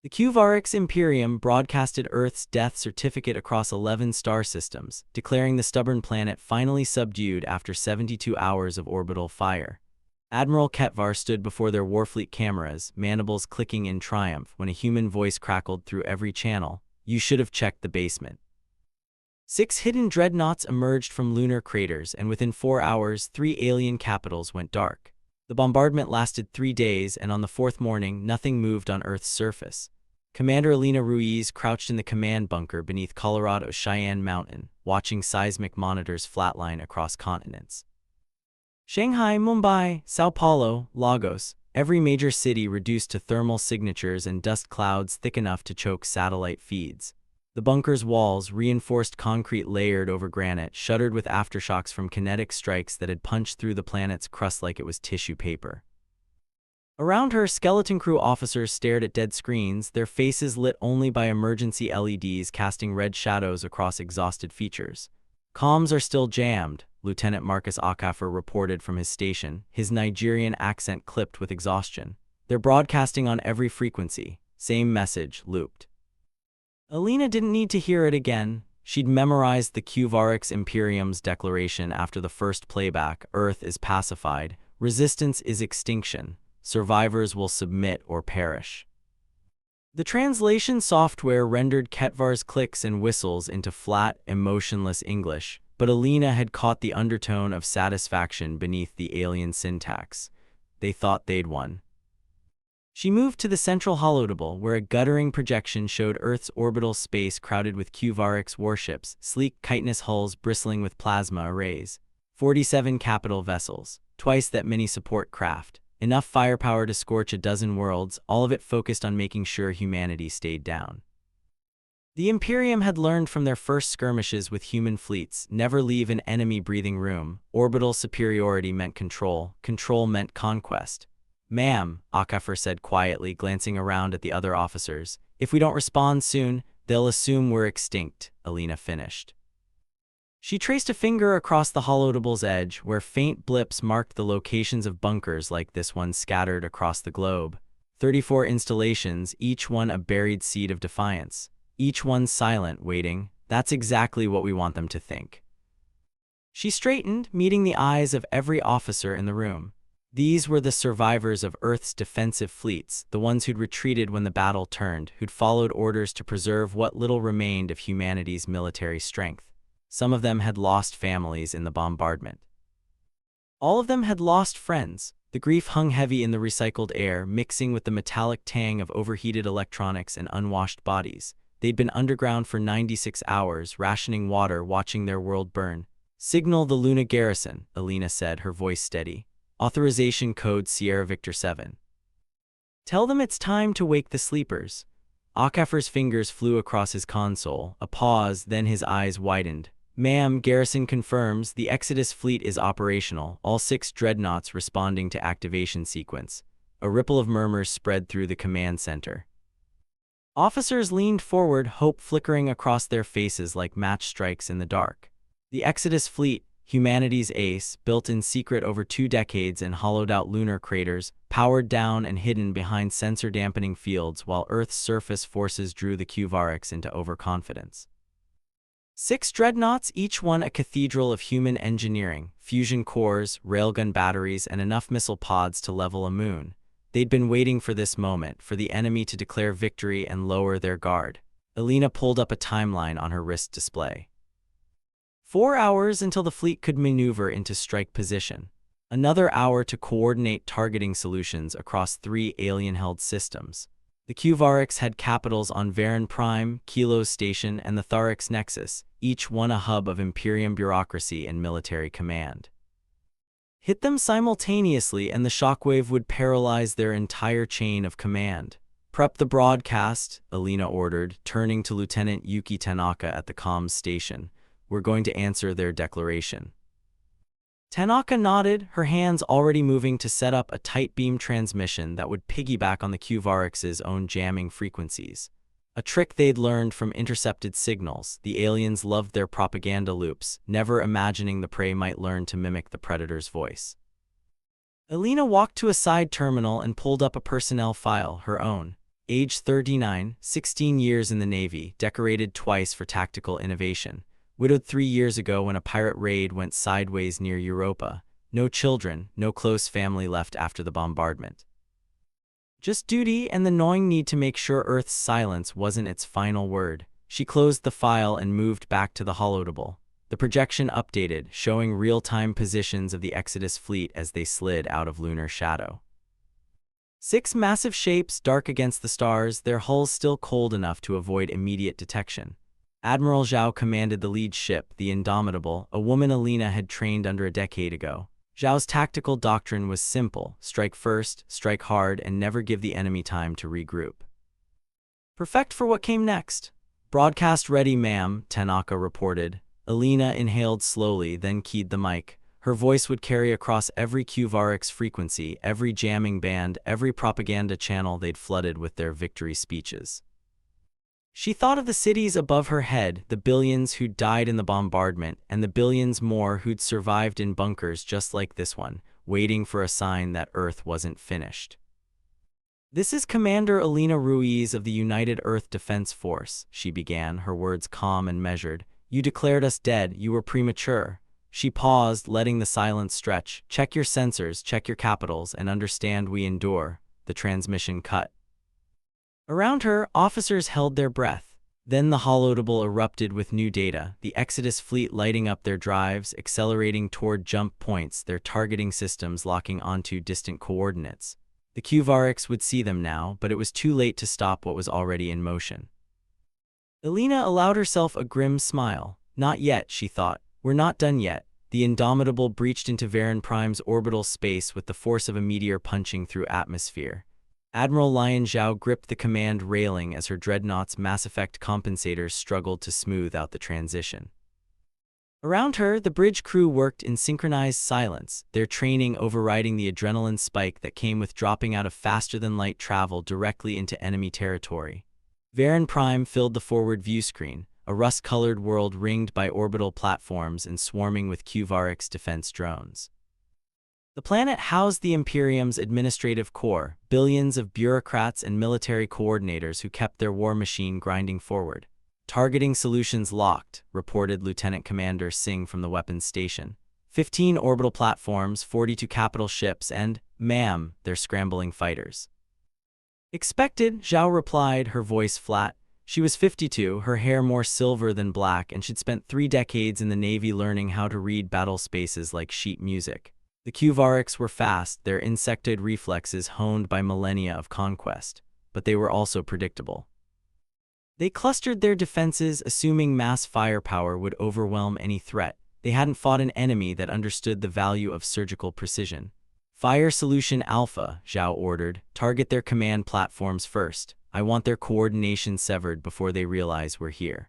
The Qvarix Imperium broadcasted Earth's death certificate across 11 star systems, declaring the stubborn planet finally subdued after 72 hours of orbital fire. Admiral Khet'var stood before their warfleet cameras, mandibles clicking in triumph, when a human voice crackled through every channel. "You should have checked the basement." 6 hidden dreadnoughts emerged from lunar craters, and within 4 hours, 3 alien capitals went dark. The bombardment lasted 3 days, and on the 4th morning, nothing moved on Earth's surface. Commander Elena Ruiz crouched in the command bunker beneath Colorado's Cheyenne Mountain, watching seismic monitors flatline across continents. Shanghai, Mumbai, Sao Paulo, Lagos, every major city reduced to thermal signatures and dust clouds thick enough to choke satellite feeds. The bunker's walls, reinforced concrete layered over granite, shuddered with aftershocks from kinetic strikes that had punched through the planet's crust like it was tissue paper. Around her, skeleton crew officers stared at dead screens, their faces lit only by emergency LEDs casting red shadows across exhausted features. "Comms are still jammed," Lieutenant Marcus Okafor reported from his station, his Nigerian accent clipped with exhaustion. "They're broadcasting on every frequency. Same message, looped." Elena didn't need to hear it again. She'd memorized the Qvarix Imperium's declaration after the first playback: Earth is pacified, resistance is extinction, survivors will submit or perish. The translation software rendered Khet'var's clicks and whistles into flat, emotionless English, but Elena had caught the undertone of satisfaction beneath the alien syntax. They thought they'd won. She moved to the central holodable, where a guttering projection showed Earth's orbital space crowded with Qvarix warships, sleek chitinous hulls bristling with plasma arrays. 47 capital vessels, twice that many support craft, enough firepower to scorch a dozen worlds, all of it focused on making sure humanity stayed down. The Imperium had learned from their first skirmishes with human fleets: never leave an enemy breathing room. Orbital superiority meant control, control meant conquest. "Ma'am," Okafor said quietly, glancing around at the other officers, "if we don't respond soon, they'll assume we're extinct," Elena finished. She traced a finger across the holodable's edge, where faint blips marked the locations of bunkers like this one scattered across the globe. 34 installations, each one a buried seed of defiance. Each one silent, waiting. That's exactly what we want them to think. She straightened, meeting the eyes of every officer in the room. These were the survivors of Earth's defensive fleets, the ones who'd retreated when the battle turned, who'd followed orders to preserve what little remained of humanity's military strength. Some of them had lost families in the bombardment. All of them had lost friends. The grief hung heavy in the recycled air, mixing with the metallic tang of overheated electronics and unwashed bodies. They'd been underground for 96 hours, rationing water, watching their world burn. "Signal the Luna garrison," Elena said, her voice steady. "Authorization code Sierra Victor 7. Tell them it's time to wake the sleepers." Okafor's fingers flew across his console. A pause, then his eyes widened. "Ma'am, garrison confirms the Exodus fleet is operational, all 6 dreadnoughts responding to activation sequence." A ripple of murmurs spread through the command center. Officers leaned forward, hope flickering across their faces like match strikes in the dark. The Exodus fleet, humanity's ace, built in secret over 2 decades in hollowed-out lunar craters, powered down and hidden behind sensor-dampening fields while Earth's surface forces drew the Qvarix into overconfidence. 6 dreadnoughts, each one a cathedral of human engineering, fusion cores, railgun batteries, and enough missile pods to level a moon. They'd been waiting for this moment, for the enemy to declare victory and lower their guard. Elena pulled up a timeline on her wrist display. 4 hours until the fleet could maneuver into strike position. Another hour to coordinate targeting solutions across 3 alien-held systems. The Qvarix had capitals on Varan Prime, Kilos Station, and the Tharix Nexus, each one a hub of Imperium bureaucracy and military command. Hit them simultaneously and the shockwave would paralyze their entire chain of command. "Prep the broadcast," Elena ordered, turning to Lieutenant Yuki Tanaka at the comms station. "We're going to answer their declaration." Tanaka nodded, her hands already moving to set up a tight beam transmission that would piggyback on the Qvarix's own jamming frequencies. A trick they'd learned from intercepted signals. The aliens loved their propaganda loops, never imagining the prey might learn to mimic the predator's voice. Elena walked to a side terminal and pulled up a personnel file, her own. age 39, 16 years in the Navy, decorated twice for tactical innovation. Widowed 3 years ago when a pirate raid went sideways near Europa. No children, no close family left after the bombardment. Just duty and the gnawing need to make sure Earth's silence wasn't its final word. She closed the file and moved back to the holodable. The projection updated, showing real-time positions of the Exodus fleet as they slid out of lunar shadow. 6 massive shapes, dark against the stars, their hulls still cold enough to avoid immediate detection. Admiral Zhao commanded the lead ship, the Indomitable, a woman Elena had trained under a decade ago. Zhao's tactical doctrine was simple: strike first, strike hard, and never give the enemy time to regroup. Perfect for what came next. "Broadcast ready, ma'am," Tanaka reported. Elena inhaled slowly, then keyed the mic. Her voice would carry across every Qvarix frequency, every jamming band, every propaganda channel they'd flooded with their victory speeches. She thought of the cities above her head, the billions who'd died in the bombardment, and the billions more who'd survived in bunkers just like this one, waiting for a sign that Earth wasn't finished. "This is Commander Elena Ruiz of the United Earth Defense Force," she began, her words calm and measured. "You declared us dead. You were premature." She paused, letting the silence stretch. "Check your sensors, check your capitals, and understand we endure." The transmission cut. Around her, officers held their breath. Then the holodable erupted with new data, the Exodus fleet lighting up their drives, accelerating toward jump points, their targeting systems locking onto distant coordinates. The Qvarix would see them now, but it was too late to stop what was already in motion. Elena allowed herself a grim smile. "Not yet," she thought. "We're not done yet." The Indomitable breached into Varan Prime's orbital space with the force of a meteor punching through atmosphere. Admiral Lion Zhao gripped the command railing as her dreadnoughts' Mass Effect compensators struggled to smooth out the transition. Around her, the bridge crew worked in synchronized silence, their training overriding the adrenaline spike that came with dropping out of faster-than-light travel directly into enemy territory. Varan Prime filled the forward view screen, a rust-colored world ringed by orbital platforms and swarming with Qvarix defense drones. The planet housed the Imperium's administrative core, billions of bureaucrats and military coordinators who kept their war machine grinding forward. "Targeting solutions locked," reported Lieutenant Commander Singh from the weapons station. 15 orbital platforms, 42 capital ships, and, "Ma'am, they're scrambling fighters." "Expected," Zhao replied, her voice flat. She was 52, her hair more silver than black, and she'd spent 3 decades in the Navy learning how to read battle spaces like sheet music. The Qvarix were fast, their insectoid reflexes honed by millennia of conquest, but they were also predictable. They clustered their defenses, assuming mass firepower would overwhelm any threat. They hadn't fought an enemy that understood the value of surgical precision. "Fire Solution Alpha," Zhao ordered. "Target their command platforms first. I want their coordination severed before they realize we're here."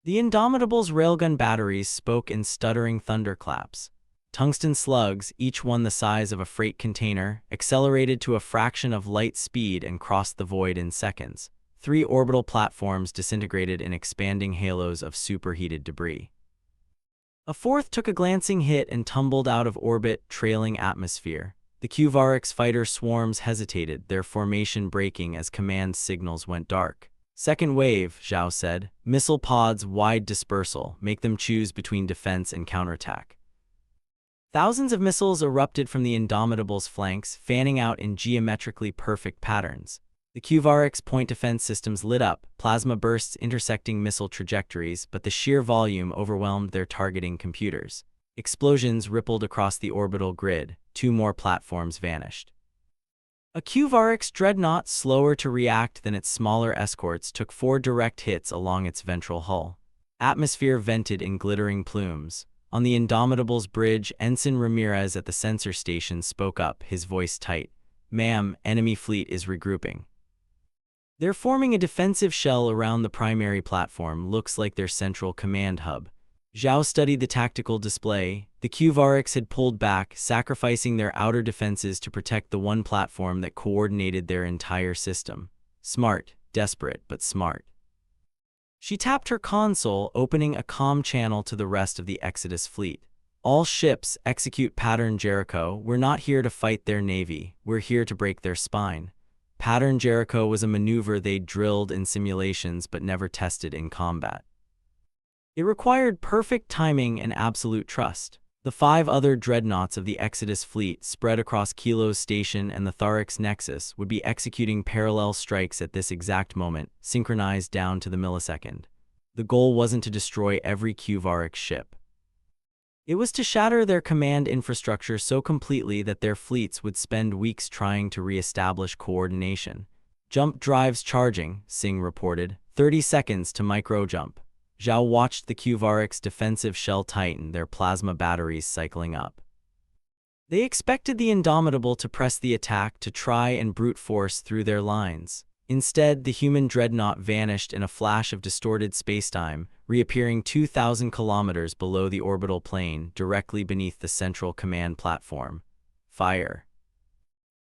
The Indomitable's railgun batteries spoke in stuttering thunderclaps. Tungsten slugs, each one the size of a freight container, accelerated to a fraction of light speed and crossed the void in seconds. 3 orbital platforms disintegrated in expanding halos of superheated debris. A 4th took a glancing hit and tumbled out of orbit, trailing atmosphere. The Qvarix fighter swarms hesitated, their formation breaking as command signals went dark. "Second wave," Zhao said. "Missile pods, wide dispersal. Make them choose between defense and counterattack." Thousands of missiles erupted from the Indomitable's flanks, fanning out in geometrically perfect patterns. The Qvarix point defense systems lit up, plasma bursts intersecting missile trajectories, but the sheer volume overwhelmed their targeting computers. Explosions rippled across the orbital grid. 2 more platforms vanished. A Qvarix dreadnought, slower to react than its smaller escorts, took 4 direct hits along its ventral hull. Atmosphere vented in glittering plumes. On the Indomitable's bridge, Ensign Ramirez at the sensor station spoke up, his voice tight. "Ma'am, enemy fleet is regrouping. They're forming a defensive shell around the primary platform, looks like their central command hub." Zhao studied the tactical display. The Qvarix had pulled back, sacrificing their outer defenses to protect the one platform that coordinated their entire system. Smart, desperate, but smart. She tapped her console, opening a comm channel to the rest of the Exodus fleet. "All ships, execute pattern Jericho. We're not here to fight their navy. We're here to break their spine. Pattern Jericho was a maneuver they'd drilled in simulations but never tested in combat. It required perfect timing and absolute trust. The 5 other dreadnoughts of the Exodus fleet, spread across Kilo's station and the Qvarix Nexus, would be executing parallel strikes at this exact moment, synchronized down to the millisecond. The goal wasn't to destroy every Qvarix ship. It was to shatter their command infrastructure so completely that their fleets would spend weeks trying to re-establish coordination. Jump drives charging, Singh reported. 30 seconds to micro-jump. Zhao watched the Qvarix defensive shell tighten, their plasma batteries cycling up. They expected the Indomitable to press the attack, to try and brute force through their lines. Instead, the human dreadnought vanished in a flash of distorted spacetime, reappearing 2,000 kilometers below the orbital plane, directly beneath the central command platform. Fire.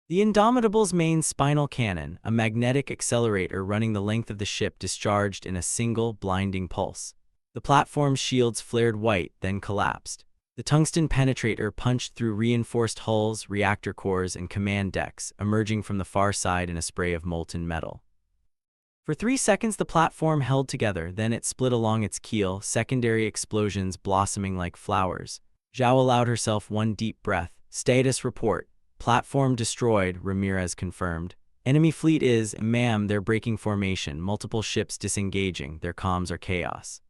The Indomitable's main spinal cannon, a magnetic accelerator running the length of the ship, discharged in a single, blinding pulse. The platform's shields flared white, then collapsed. The tungsten penetrator punched through reinforced hulls, reactor cores, and command decks, emerging from the far side in a spray of molten metal. For 3 seconds the platform held together, then it split along its keel, secondary explosions blossoming like flowers. Zhao allowed herself one deep breath. Status report. Platform destroyed, Ramirez confirmed. Enemy fleet is, ma'am, they're breaking formation, multiple ships disengaging, their comms are chaos.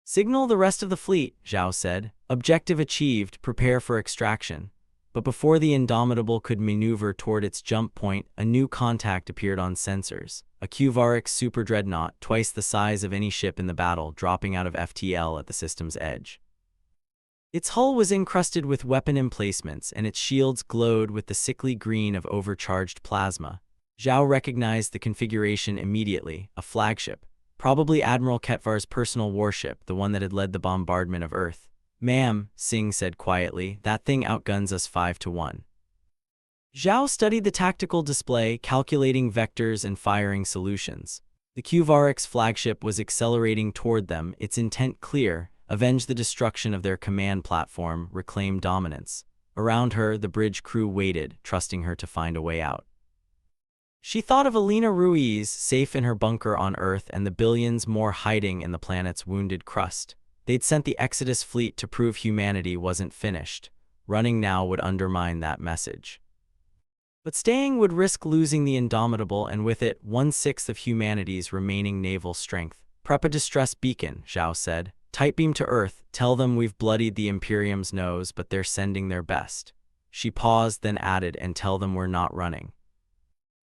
Signal the rest of the fleet, Zhao said. Objective achieved, prepare for extraction. But before the Indomitable could maneuver toward its jump point, a new contact appeared on sensors. A Qvarix super dreadnought, twice the size of any ship in the battle, dropping out of FTL at the system's edge. Its hull was encrusted with weapon emplacements, and its shields glowed with the sickly green of overcharged plasma. Zhao recognized the configuration immediately, a flagship. Probably Admiral Khet'var's personal warship, the one that had led the bombardment of Earth. Ma'am, Singh said quietly, that thing outguns us 5-1. Zhao studied the tactical display, calculating vectors and firing solutions. The Qvarix flagship was accelerating toward them, its intent clear: avenge the destruction of their command platform, reclaim dominance. Around her, the bridge crew waited, trusting her to find a way out. She thought of Elena Ruiz, safe in her bunker on Earth, and the billions more hiding in the planet's wounded crust. They'd sent the Exodus fleet to prove humanity wasn't finished. Running now would undermine that message. But staying would risk losing the Indomitable, and with it, 1/6 of humanity's remaining naval strength. Prep a distress beacon, Zhao said. Tight beam to Earth, tell them we've bloodied the Imperium's nose, but they're sending their best. She paused, then added, and tell them we're not running.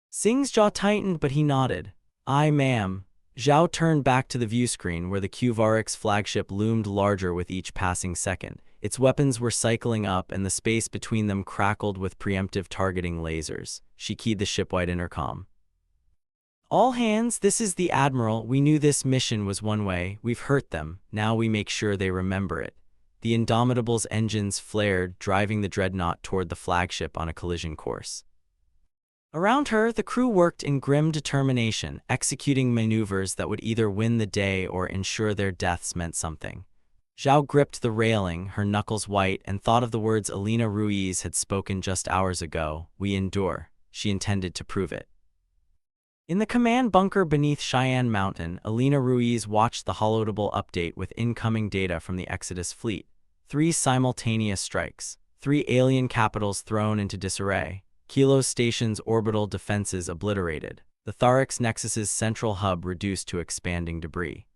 Singh's jaw tightened, but he nodded. Aye, ma'am. Zhao turned back to the viewscreen where the Qvarix flagship loomed larger with each passing second. Its weapons were cycling up, and the space between them crackled with preemptive targeting lasers. She keyed the shipwide intercom. All hands, this is the Admiral. We knew this mission was one way. We've hurt them. Now we make sure they remember it. The Indomitable's engines flared, driving the dreadnought toward the flagship on a collision course. Around her, the crew worked in grim determination, executing maneuvers that would either win the day or ensure their deaths meant something. Zhao gripped the railing, her knuckles white, and thought of the words Elena Ruiz had spoken just hours ago. We endure. She intended to prove it. In the command bunker beneath Cheyenne Mountain, Elena Ruiz watched the holodeable update with incoming data from the Exodus fleet. 3 simultaneous strikes. 3 alien capitals thrown into disarray. Kilo Station's orbital defenses obliterated. The Qvarix Nexus's central hub reduced to expanding debris.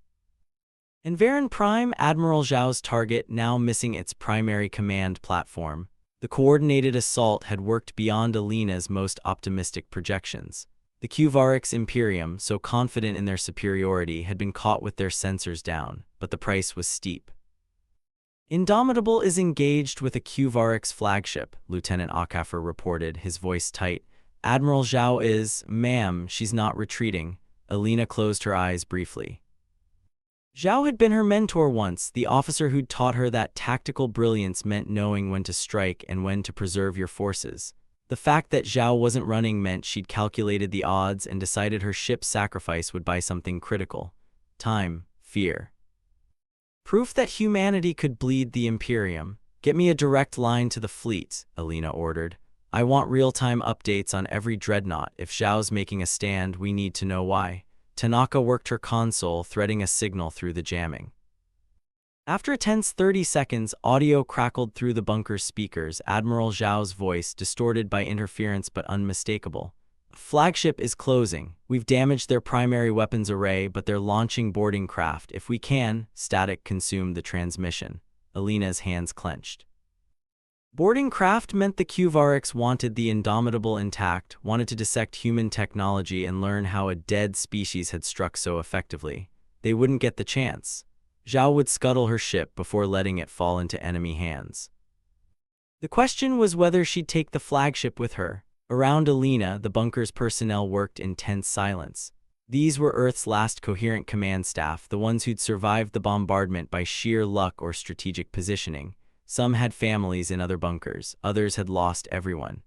Envarin Prime, Admiral Zhao's target, now missing its primary command platform. The coordinated assault had worked beyond Elena's most optimistic projections. The Qvarix Imperium, so confident in their superiority, had been caught with their sensors down, but the price was steep. Indomitable is engaged with a Qvarix flagship, Lieutenant Khet'var reported, his voice tight. Admiral Zhao is, ma'am, she's not retreating. Elena closed her eyes briefly. Zhao had been her mentor once, the officer who'd taught her that tactical brilliance meant knowing when to strike and when to preserve your forces. The fact that Zhao wasn't running meant she'd calculated the odds and decided her ship's sacrifice would buy something critical: time, fear. Proof that humanity could bleed the Imperium. Get me a direct line to the fleet, Elena ordered. I want real-time updates on every dreadnought. If Zhao's making a stand, we need to know why. Tanaka worked her console, threading a signal through the jamming. After a tense 30 seconds, audio crackled through the bunker's speakers, Admiral Zhao's voice, distorted by interference but unmistakable. Flagship is closing. We've damaged their primary weapons array, but they're launching boarding craft. If we can, static consumed the transmission. Elena's hands clenched. Boarding craft meant the Qvarix wanted the Indomitable intact, wanted to dissect human technology and learn how a dead species had struck so effectively. They wouldn't get the chance. Zhao would scuttle her ship before letting it fall into enemy hands. The question was whether she'd take the flagship with her. Around Elena, the bunker's personnel worked in tense silence. These were Earth's last coherent command staff, the ones who'd survived the bombardment by sheer luck or strategic positioning. Some had families in other bunkers, others had lost everyone.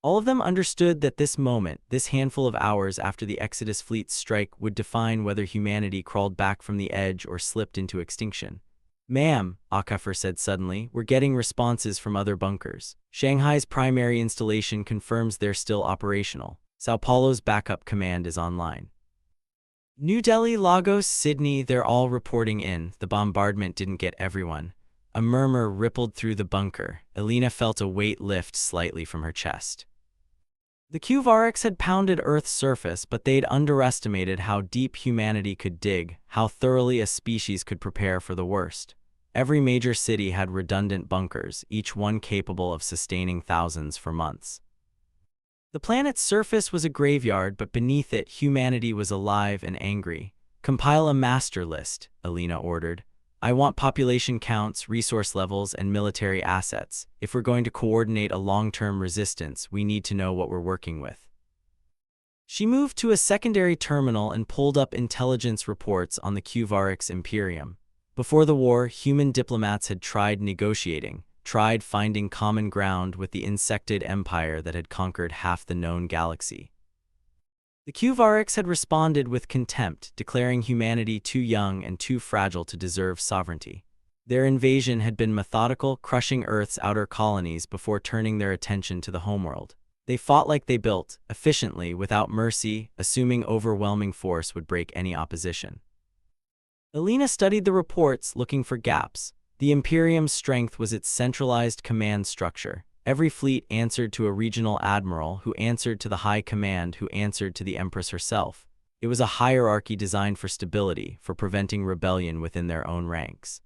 All of them understood that this moment, this handful of hours after the Exodus fleet's strike, would define whether humanity crawled back from the edge or slipped into extinction. "Ma'am," HFY said suddenly, "we're getting responses from other bunkers. Shanghai's primary installation confirms they're still operational. Sao Paulo's backup command is online. New Delhi, Lagos, Sydney, they're all reporting in. The bombardment didn't get everyone." A murmur rippled through the bunker. Elena felt a weight lift slightly from her chest. The Qvarix had pounded Earth's surface, but they'd underestimated how deep humanity could dig, how thoroughly a species could prepare for the worst. Every major city had redundant bunkers, each one capable of sustaining thousands for months. The planet's surface was a graveyard, but beneath it, humanity was alive and angry. "Compile a master list," Elena ordered. "I want population counts, resource levels, and military assets. If we're going to coordinate a long-term resistance, we need to know what we're working with." She moved to a secondary terminal and pulled up intelligence reports on the Qvarix Imperium. Before the war, human diplomats had tried negotiating, tried finding common ground with the insected empire that had conquered half the known galaxy. The Qvarix had responded with contempt, declaring humanity too young and too fragile to deserve sovereignty. Their invasion had been methodical, crushing Earth's outer colonies before turning their attention to the homeworld. They fought like they built, efficiently, without mercy, assuming overwhelming force would break any opposition. Elena studied the reports, looking for gaps. The Imperium's strength was its centralized command structure. Every fleet answered to a regional admiral, who answered to the high command, who answered to the Empress herself. It was a hierarchy designed for stability, for preventing rebellion within their own ranks.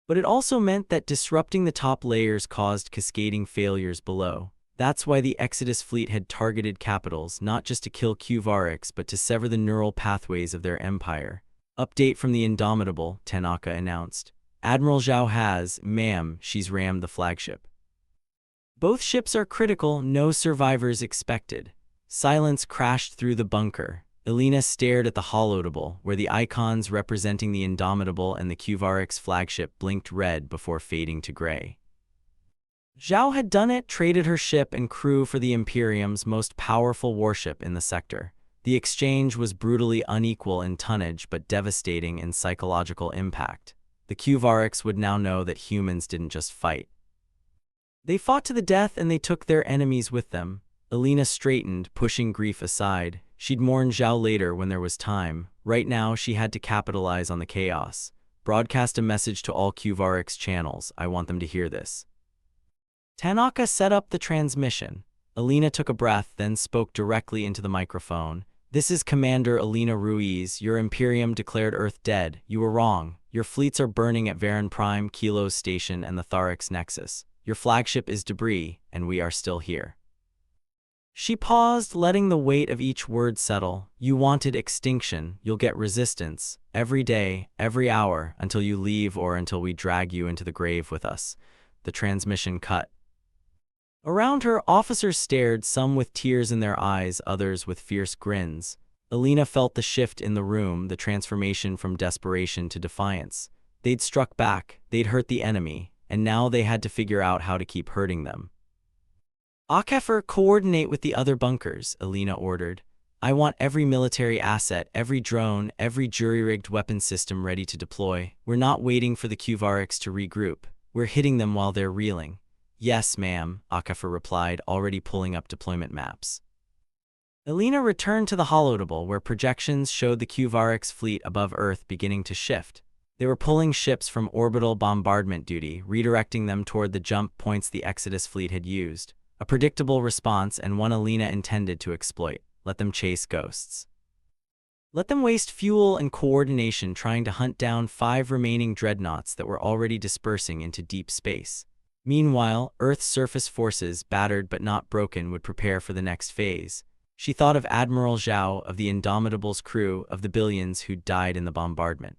But it also meant that disrupting the top layers caused cascading failures below. That's why the Exodus fleet had targeted capitals, not just to kill Qvarix, but to sever the neural pathways of their empire. "Update from the Indomitable," Tanaka announced. "Admiral Zhao has, ma'am, she's rammed the flagship. Both ships are critical, no survivors expected." Silence crashed through the bunker. Elena stared at the holotable, where the icons representing the Indomitable and the Qvarix flagship blinked red before fading to gray. Zhao had done it, traded her ship and crew for the Imperium's most powerful warship in the sector. The exchange was brutally unequal in tonnage, but devastating in psychological impact. The Qvarix would now know that humans didn't just fight. They fought to the death, and they took their enemies with them. Elena straightened, pushing grief aside. She'd mourn Zhao later when there was time. Right now, she had to capitalize on the chaos. "Broadcast a message to all Qvarix channels. I want them to hear this." Tanaka set up the transmission. Elena took a breath, then spoke directly into the microphone. "This is Commander Elena Ruiz. Your Imperium declared Earth dead. You were wrong. Your fleets are burning at Varan Prime, Kilo's Station, and the Qvarix Nexus. Your flagship is debris, and we are still here." She paused, letting the weight of each word settle. "You wanted extinction. You'll get resistance. Every day, every hour, until you leave or until we drag you into the grave with us." The transmission cut. Around her, officers stared, some with tears in their eyes, others with fierce grins. Elena felt the shift in the room, the transformation from desperation to defiance. They'd struck back, they'd hurt the enemy, and now they had to figure out how to keep hurting them. "HFY, coordinate with the other bunkers," Elena ordered. "I want every military asset, every drone, every jury-rigged weapon system ready to deploy. We're not waiting for the Qvarix to regroup. We're hitting them while they're reeling. Yes, ma'am, Khet'var replied, already pulling up deployment maps. Elena returned to the holotable, where projections showed the Qvarix fleet above Earth beginning to shift. They were pulling ships from orbital bombardment duty, redirecting them toward the jump points the Exodus fleet had used. A predictable response, and one Elena intended to exploit. Let them chase ghosts. Let them waste fuel and coordination trying to hunt down 5 remaining dreadnoughts that were already dispersing into deep space. Meanwhile, Earth's surface forces, battered but not broken, would prepare for the next phase. She thought of Admiral Zhao, of the Indomitable's crew, of the billions who'd died in the bombardment.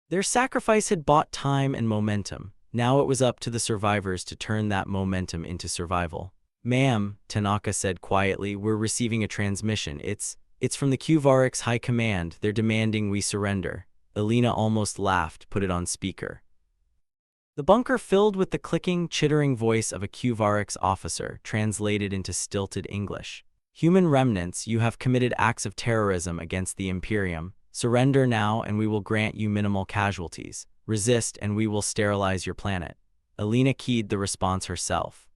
Their sacrifice had bought time and momentum. Now it was up to the survivors to turn that momentum into survival. Ma'am, Tanaka said quietly, we're receiving a transmission. It's from the Qvarix High Command. They're demanding we surrender. Elena almost laughed, put it on speaker. The bunker filled with the clicking, chittering voice of a Qvarix officer, translated into stilted English. Human remnants, you have committed acts of terrorism against the Imperium. Surrender now and we will grant you minimal casualties. Resist and we will sterilize your planet. Elena keyed the response herself.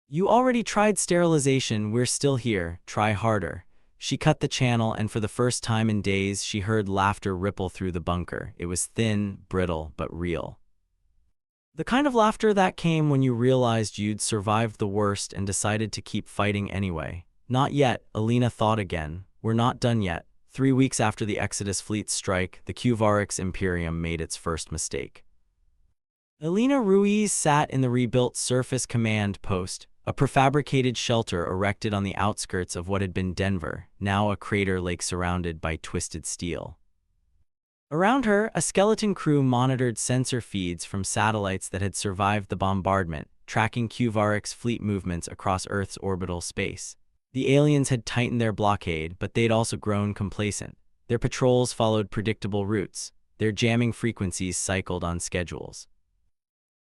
You already tried sterilization, we're still here, try harder. She cut the channel, and for the first time in days she heard laughter ripple through the bunker. It was thin, brittle, but real. The kind of laughter that came when you realized you'd survived the worst and decided to keep fighting anyway. Not yet, Elena thought again. We're not done yet. 3 weeks after the Exodus fleet's strike, the Qvarix Imperium made its first mistake. Elena Ruiz sat in the rebuilt Surface Command Post, a prefabricated shelter erected on the outskirts of what had been Denver, now a crater lake surrounded by twisted steel. Around her, a skeleton crew monitored sensor feeds from satellites that had survived the bombardment, tracking Qvarix fleet movements across Earth's orbital space. The aliens had tightened their blockade, but they'd also grown complacent. Their patrols followed predictable routes. Their jamming frequencies cycled on schedules.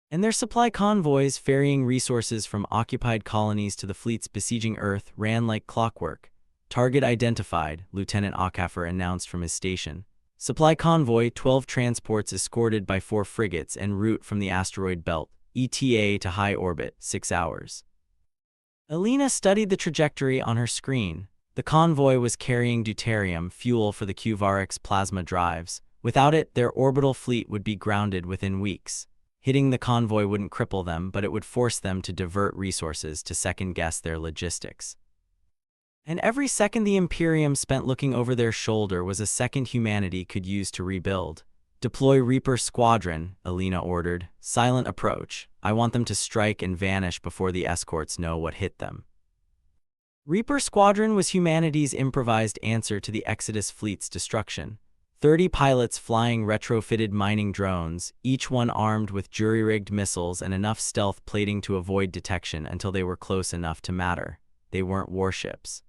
And their supply convoys, ferrying resources from occupied colonies to the fleets besieging Earth, ran like clockwork. Target identified, Lieutenant Khet'var announced from his station. Supply convoy, 12 transports escorted by 4 frigates en route from the asteroid belt, ETA to high orbit, 6 hours. Elena studied the trajectory on her screen. The convoy was carrying deuterium, fuel for the Qvarix plasma drives. Without it, their orbital fleet would be grounded within weeks. Hitting the convoy wouldn't cripple them, but it would force them to divert resources to second-guess their logistics. And every second the Imperium spent looking over their shoulder was a second humanity could use to rebuild. Deploy Reaper Squadron, Elena ordered. Silent approach. I want them to strike and vanish before the escorts know what hit them. Reaper Squadron was humanity's improvised answer to the Exodus fleet's destruction. 30 pilots flying retrofitted mining drones, each one armed with jury-rigged missiles and enough stealth plating to avoid detection until they were close enough to matter. They weren't warships.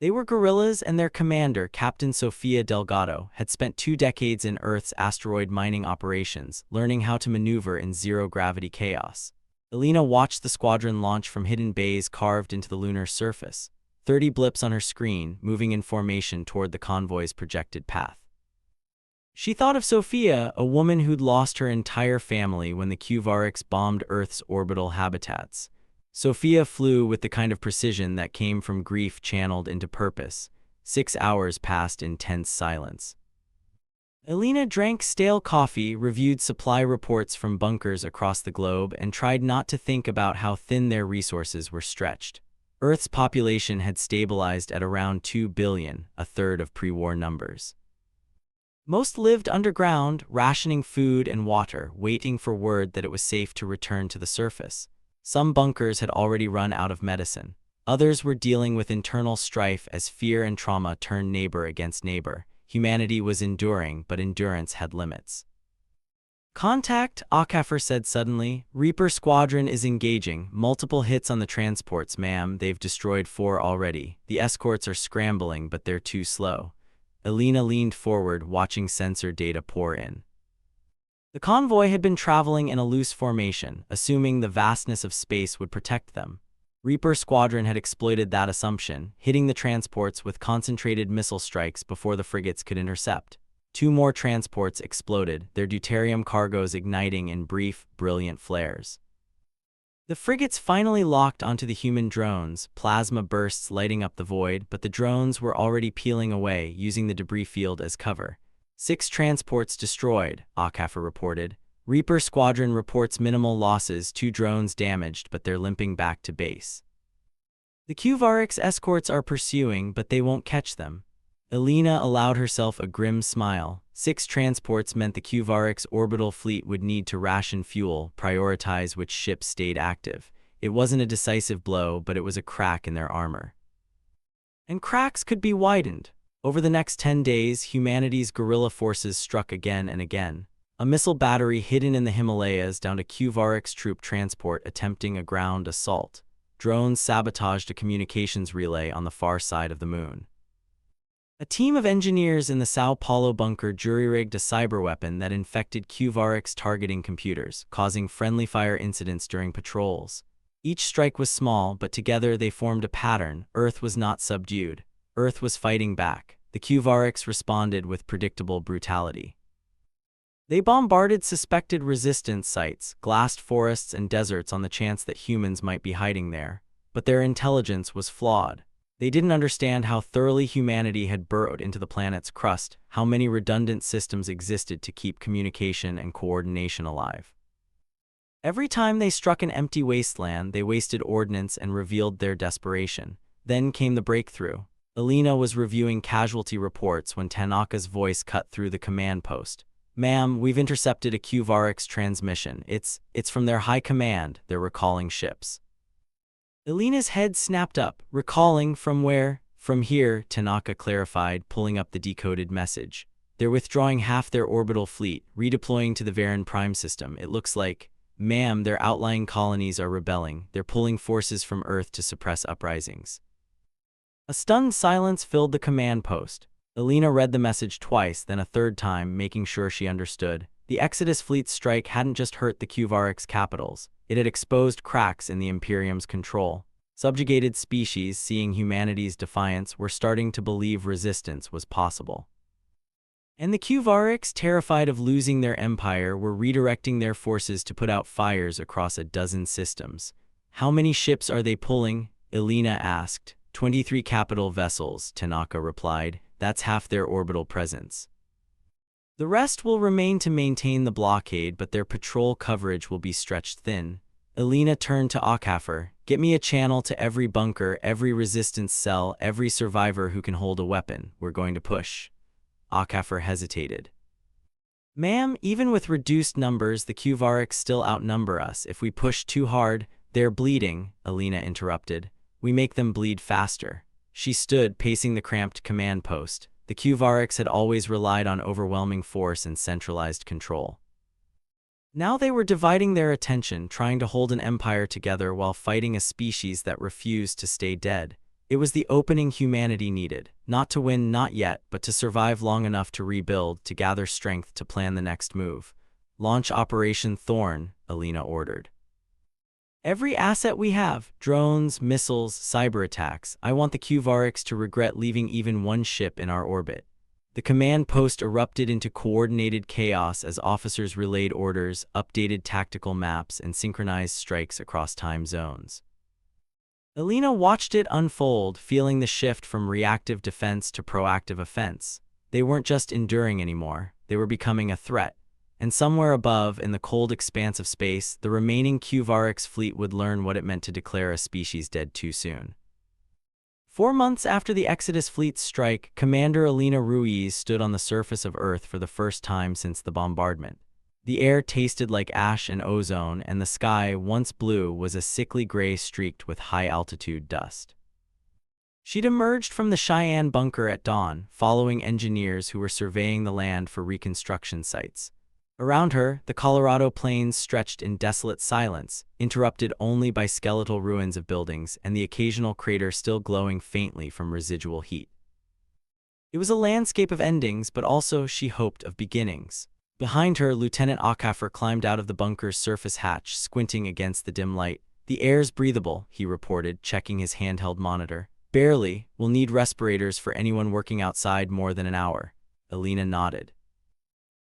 They were guerrillas, and their commander, Captain Sofia Delgado, had spent 2 decades in Earth's asteroid mining operations, learning how to maneuver in zero-gravity chaos. Elena watched the squadron launch from hidden bays carved into the lunar surface. 30 blips on her screen, moving in formation toward the convoy's projected path. She thought of Sofia, a woman who'd lost her entire family when the Qvarix bombed Earth's orbital habitats. Sofia flew with the kind of precision that came from grief channeled into purpose. 6 hours passed in tense silence. Elena drank stale coffee, reviewed supply reports from bunkers across the globe, and tried not to think about how thin their resources were stretched. Earth's population had stabilized at around 2 billion, a third of pre-war numbers. Most lived underground, rationing food and water, waiting for word that it was safe to return to the surface. Some bunkers had already run out of medicine. Others were dealing with internal strife as fear and trauma turned neighbor against neighbor. Humanity was enduring, but endurance had limits. Contact, Khet'var said suddenly. Reaper Squadron is engaging. Multiple hits on the transports, ma'am. They've destroyed 4 already. The escorts are scrambling, but they're too slow. Elena leaned forward, watching sensor data pour in. The convoy had been traveling in a loose formation, assuming the vastness of space would protect them. Reaper Squadron had exploited that assumption, hitting the transports with concentrated missile strikes before the frigates could intercept. 2 more transports exploded, their deuterium cargoes igniting in brief, brilliant flares. The frigates finally locked onto the human drones, plasma bursts lighting up the void, but the drones were already peeling away, using the debris field as cover. 6 transports destroyed, Khet'var reported. Reaper Squadron reports minimal losses, 2 drones damaged, but they're limping back to base. The Qvarix escorts are pursuing, but they won't catch them. Elena allowed herself a grim smile. 6 transports meant the Qvarix orbital fleet would need to ration fuel, prioritize which ships stayed active. It wasn't a decisive blow, but it was a crack in their armor. And cracks could be widened. Over the next 10 days, humanity's guerrilla forces struck again and again. A missile battery hidden in the Himalayas downed a Qvarix troop transport attempting a ground assault. Drones sabotaged a communications relay on the far side of the moon. A team of engineers in the Sao Paulo bunker jury-rigged a cyberweapon that infected Qvarix targeting computers, causing friendly fire incidents during patrols. Each strike was small, but together they formed a pattern. Earth was not subdued. Earth was fighting back. The Qvarix responded with predictable brutality. They bombarded suspected resistance sites, glassed forests and deserts on the chance that humans might be hiding there. But their intelligence was flawed. They didn't understand how thoroughly humanity had burrowed into the planet's crust, how many redundant systems existed to keep communication and coordination alive. Every time they struck an empty wasteland, they wasted ordnance and revealed their desperation. Then came the breakthrough. Elena was reviewing casualty reports when Tanaka's voice cut through the command post. "Ma'am, we've intercepted a Qvarix transmission. It's from their high command. They're recalling ships." Elena's head snapped up. "Recalling from where?" "From here," Tanaka clarified, pulling up the decoded message. "They're withdrawing half their orbital fleet, redeploying to the Varan Prime system. It looks like, ma'am, their outlying colonies are rebelling. They're pulling forces from Earth to suppress uprisings." A stunned silence filled the command post. Elena read the message twice, then a third time, making sure she understood. The Exodus fleet's strike hadn't just hurt the Qvarix capitals. It had exposed cracks in the Imperium's control. Subjugated species, seeing humanity's defiance, were starting to believe resistance was possible. And the Qvarix, terrified of losing their empire, were redirecting their forces to put out fires across a dozen systems. "How many ships are they pulling?" Elena asked. 23 capital vessels, Tanaka replied. "That's half their orbital presence. The rest will remain to maintain the blockade, but their patrol coverage will be stretched thin." Elena turned to Khet'var. "Get me a channel to every bunker, every resistance cell, every survivor who can hold a weapon. We're going to push." Khet'var hesitated. "Ma'am, even with reduced numbers, the Qvarix still outnumber us. If we push too hard, they're bleeding," Elena interrupted. "We make them bleed faster." She stood, pacing the cramped command post. The Qvarix had always relied on overwhelming force and centralized control. Now they were dividing their attention, trying to hold an empire together while fighting a species that refused to stay dead. It was the opening humanity needed, not to win, not yet, but to survive long enough to rebuild, to gather strength to plan the next move. "Launch Operation Thorn," Elena ordered. "Every asset we have, drones, missiles, cyber attacks. I want the Qvarix to regret leaving even one ship in our orbit." The command post erupted into coordinated chaos as officers relayed orders, updated tactical maps, and synchronized strikes across time zones. Elena watched it unfold, feeling the shift from reactive defense to proactive offense. They weren't just enduring anymore, they were becoming a threat. And somewhere above, in the cold expanse of space, the remaining Qvarix fleet would learn what it meant to declare a species dead too soon. 4 months after the Exodus fleet's strike, Commander Elena Ruiz stood on the surface of Earth for the first time since the bombardment. The air tasted like ash and ozone, and the sky, once blue, was a sickly gray streaked with high-altitude dust. She'd emerged from the Cheyenne bunker at dawn, following engineers who were surveying the land for reconstruction sites. Around her, the Colorado plains stretched in desolate silence, interrupted only by skeletal ruins of buildings and the occasional crater still glowing faintly from residual heat. It was a landscape of endings, but also, she hoped, of beginnings. Behind her, Lieutenant Khet'var climbed out of the bunker's surface hatch, squinting against the dim light. "The air's breathable," he reported, checking his handheld monitor. "Barely. We'll need respirators for anyone working outside more than an hour." Elena nodded.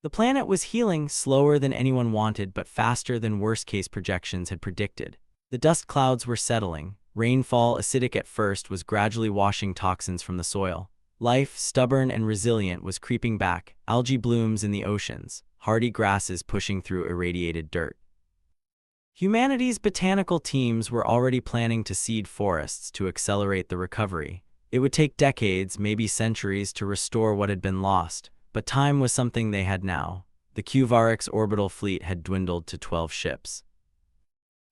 The planet was healing, slower than anyone wanted but faster than worst-case projections had predicted. The dust clouds were settling. Rainfall, acidic at first, was gradually washing toxins from the soil. Life, stubborn and resilient, was creeping back. Algae blooms in the oceans, hardy grasses pushing through irradiated dirt. Humanity's botanical teams were already planning to seed forests to accelerate the recovery. It would take decades, maybe centuries, to restore what had been lost, but time was something they had now. The Qvarix orbital fleet had dwindled to 12 ships.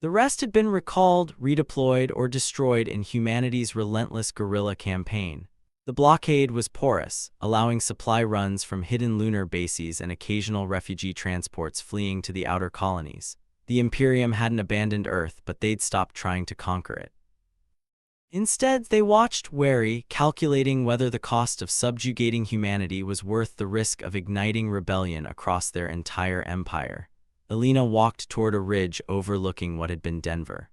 The rest had been recalled, redeployed, or destroyed in humanity's relentless guerrilla campaign. The blockade was porous, allowing supply runs from hidden lunar bases and occasional refugee transports fleeing to the outer colonies. The Imperium hadn't abandoned Earth, but they'd stopped trying to conquer it. Instead, they watched, wary, calculating whether the cost of subjugating humanity was worth the risk of igniting rebellion across their entire empire. Elena walked toward a ridge overlooking what had been Denver.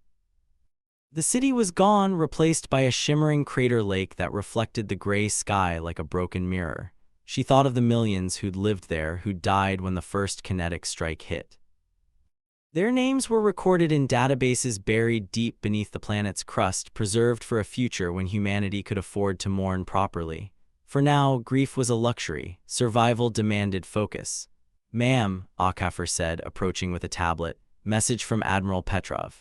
The city was gone, replaced by a shimmering crater lake that reflected the gray sky like a broken mirror. She thought of the millions who'd lived there, who'd died when the first kinetic strike hit. Their names were recorded in databases buried deep beneath the planet's crust, preserved for a future when humanity could afford to mourn properly. For now, grief was a luxury. Survival demanded focus. "Ma'am," Khet'var said, approaching with a tablet. "Message from Admiral Khet'var.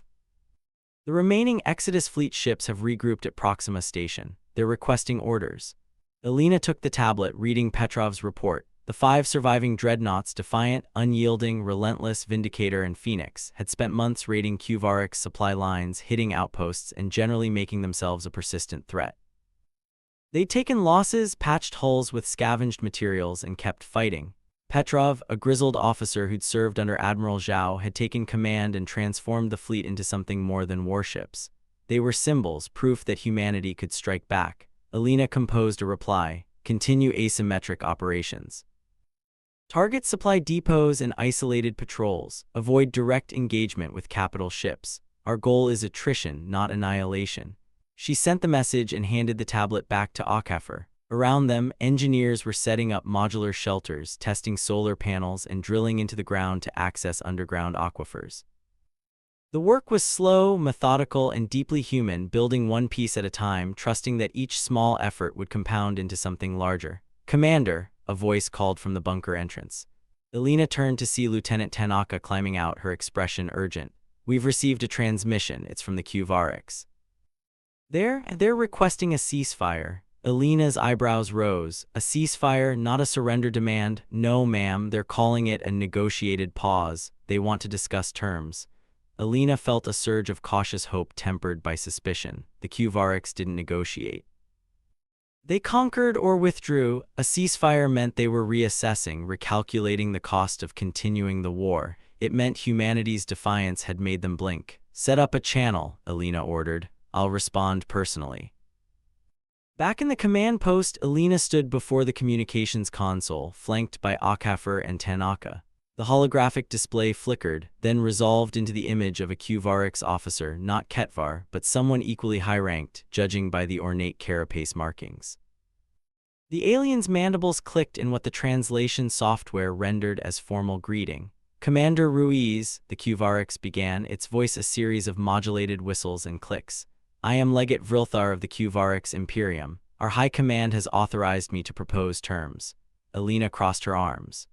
The remaining Exodus fleet ships have regrouped at Proxima Station. They're requesting orders." Elena took the tablet, reading Khet'var's report. The 5 surviving dreadnoughts, Defiant, Unyielding, Relentless, Vindicator, and Phoenix, had spent months raiding Qvarix supply lines, hitting outposts, and generally making themselves a persistent threat. They'd taken losses, patched hulls with scavenged materials, and kept fighting. Khet'var, a grizzled officer who'd served under Admiral Zhao, had taken command and transformed the fleet into something more than warships. They were symbols, proof that humanity could strike back. Elena composed a reply: "Continue asymmetric operations. Target supply depots and isolated patrols. Avoid direct engagement with capital ships. Our goal is attrition, not annihilation." She sent the message and handed the tablet back to Khet'var. Around them, engineers were setting up modular shelters, testing solar panels, and drilling into the ground to access underground aquifers. The work was slow, methodical, and deeply human, building one piece at a time, trusting that each small effort would compound into something larger. "Commander," a voice called from the bunker entrance. Elena turned to see Lieutenant Tanaka climbing out, her expression urgent. "We've received a transmission. It's from the Qvarix. They're requesting a ceasefire." Elena's eyebrows rose. "A ceasefire, not a surrender demand?" "No, ma'am, they're calling it a negotiated pause. They want to discuss terms." Elena felt a surge of cautious hope tempered by suspicion. The Qvarix didn't negotiate. They conquered or withdrew. A ceasefire meant they were reassessing, recalculating the cost of continuing the war. It meant humanity's defiance had made them blink. "Set up a channel," Elena ordered. "I'll respond personally." Back in the command post, Elena stood before the communications console, flanked by Khet'var and Tanaka. The holographic display flickered, then resolved into the image of a Qvarix officer, not Khet'var, but someone equally high-ranked, judging by the ornate carapace markings. The alien's mandibles clicked in what the translation software rendered as formal greeting. "Commander Ruiz," the Qvarix began, its voice a series of modulated whistles and clicks. "I am Legate Vrilthar of the Qvarix Imperium. Our High Command has authorized me to propose terms." Elena crossed her arms.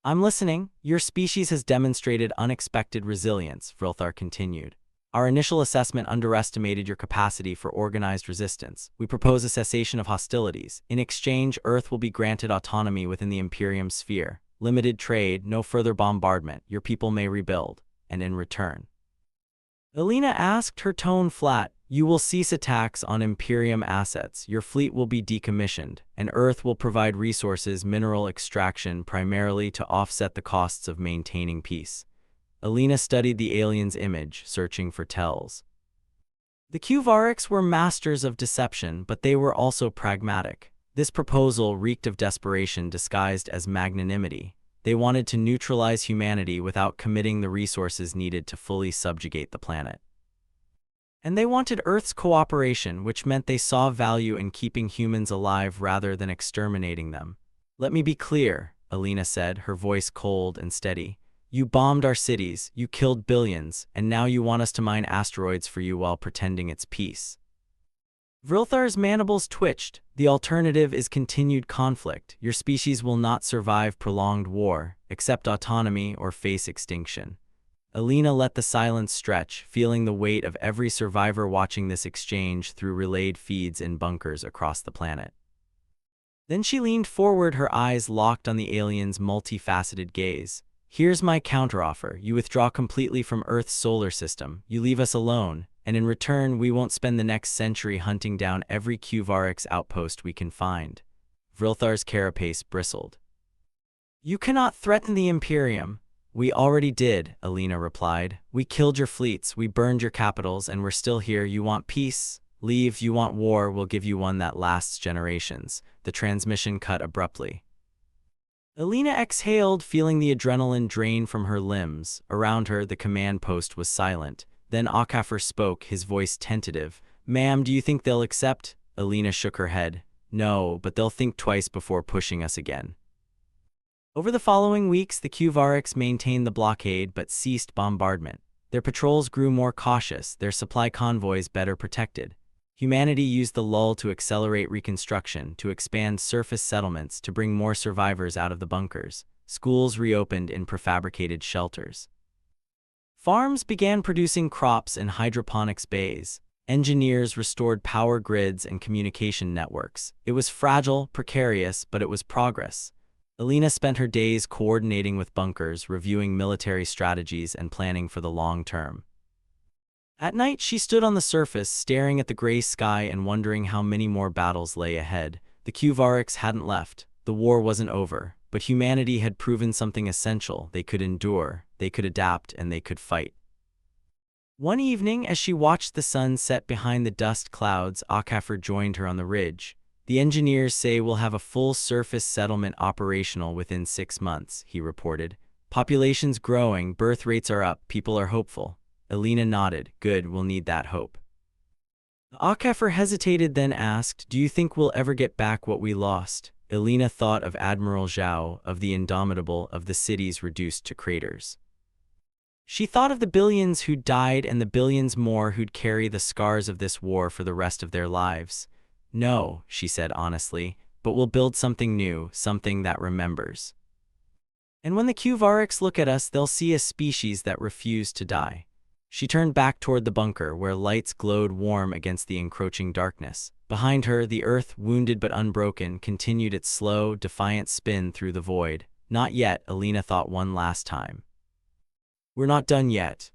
"I'm listening. Your species has demonstrated unexpected resilience," Vrilthar continued. "Our initial assessment underestimated your capacity for organized resistance. We propose a cessation of hostilities. In exchange, Earth will be granted autonomy within the Imperium sphere. Limited trade, no further bombardment. Your people may rebuild. And in return..." Elena asked, her tone flat, "You will cease attacks on Imperium assets, your fleet will be decommissioned, and Earth will provide resources, mineral extraction primarily to offset the costs of maintaining peace." Elena studied the alien's image, searching for tells. The Qvarix were masters of deception, but they were also pragmatic. This proposal reeked of desperation disguised as magnanimity. They wanted to neutralize humanity without committing the resources needed to fully subjugate the planet. And they wanted Earth's cooperation, which meant they saw value in keeping humans alive rather than exterminating them. "Let me be clear," Elena said, her voice cold and steady. You bombed our cities, you killed billions, and now you want us to mine asteroids for you while pretending it's peace. Vrilthar's mandibles twitched. The alternative is continued conflict. Your species will not survive prolonged war, accept autonomy, or face extinction. Elena let the silence stretch, feeling the weight of every survivor watching this exchange through relayed feeds in bunkers across the planet. Then she leaned forward, her eyes locked on the alien's multifaceted gaze. Here's my counteroffer. You withdraw completely from Earth's solar system. You leave us alone, and in return, we won't spend the next century hunting down every Qvarix outpost we can find. Vrilthar's carapace bristled. You cannot threaten the Imperium. We already did, Elena replied. We killed your fleets, we burned your capitals, and we're still here. You want peace? Leave. You want war? We'll give you one that lasts generations. The transmission cut abruptly. Elena exhaled, feeling the adrenaline drain from her limbs. Around her, the command post was silent. Then Qvarix spoke, his voice tentative. Ma'am, do you think they'll accept? Elena shook her head. No, but they'll think twice before pushing us again. Over the following weeks, the Qvarix maintained the blockade but ceased bombardment. Their patrols grew more cautious, their supply convoys better protected. Humanity used the lull to accelerate reconstruction, to expand surface settlements, to bring more survivors out of the bunkers. Schools reopened in prefabricated shelters. Farms began producing crops in hydroponics bays. Engineers restored power grids and communication networks. It was fragile, precarious, but it was progress. Elena spent her days coordinating with bunkers, reviewing military strategies, and planning for the long term. At night, she stood on the surface, staring at the gray sky and wondering how many more battles lay ahead. The Qvarix hadn't left. The war wasn't over, but humanity had proven something essential. They could endure, they could adapt, and they could fight. One evening, as she watched the sun set behind the dust clouds, Qvarix joined her on the ridge. The engineers say we'll have a full surface settlement operational within 6 months, he reported. Population's growing, birth rates are up, people are hopeful. Elena nodded. Good, we'll need that hope. Qvarix hesitated, then asked, do you think we'll ever get back what we lost? Elena thought of Admiral Zhao, of the Indomitable, of the cities reduced to craters. She thought of the billions who'd died and the billions more who'd carry the scars of this war for the rest of their lives. No, she said honestly, but we'll build something new, something that remembers. And when the Qvarix look at us, they'll see a species that refused to die. She turned back toward the bunker, where lights glowed warm against the encroaching darkness. Behind her, the Earth, wounded but unbroken, continued its slow, defiant spin through the void. Not yet, Elena thought one last time. We're not done yet.